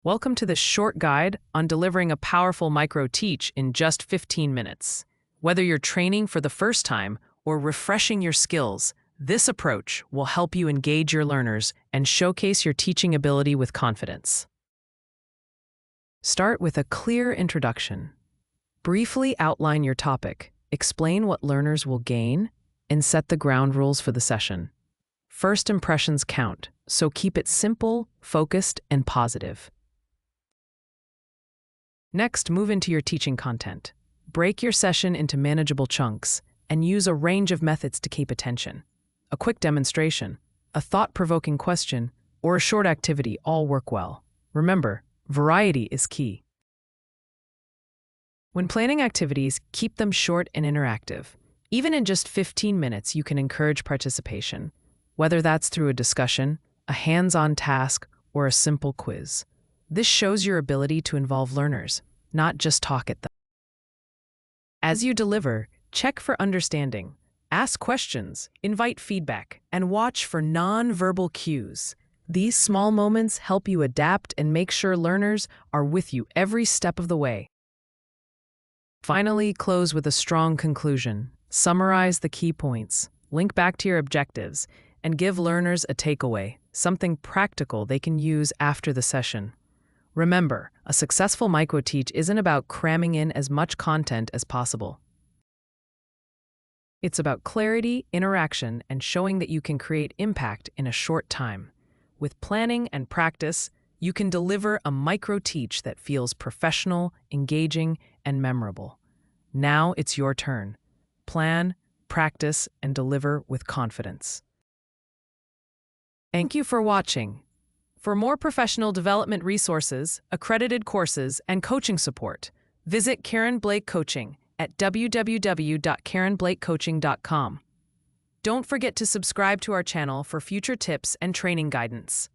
Welcome to this short guide on delivering a powerful micro-teach in just 15 minutes. Whether you're training for the first time or refreshing your skills, this approach will help you engage your learners and showcase your teaching ability with confidence. Start with a clear introduction. Briefly outline your topic, explain what learners will gain, and set the ground rules for the session. First impressions count, so keep it simple, focused, and positive. Next, move into your teaching content. Break your session into manageable chunks and use a range of methods to keep attention. A quick demonstration, a thought-provoking question, or a short activity all work well. Remember, variety is key. When planning activities, keep them short and interactive. Even in just 15 minutes, you can encourage participation, whether that's through a discussion, a hands-on task, or a simple quiz. This shows your ability to involve learners, not just talk at them. As you deliver, check for understanding, ask questions, invite feedback, and watch for non-verbal cues. These small moments help you adapt and make sure learners are with you every step of the way. Finally, close with a strong conclusion. Summarize the key points, link back to your objectives, and give learners a takeaway, something practical they can use after the session. Remember, a successful micro-teach isn't about cramming in as much content as possible. It's about clarity, interaction, and showing that you can create impact in a short time. With planning and practice, you can deliver a micro-teach that feels professional, engaging, and memorable. Now it's your turn. Plan, practice, and deliver with confidence. Thank you for watching. For more professional development resources, accredited courses, and coaching support, visit Karen Blake Coaching at www.karenblakecoaching.com. Don't forget to subscribe to our channel for future tips and training guidance.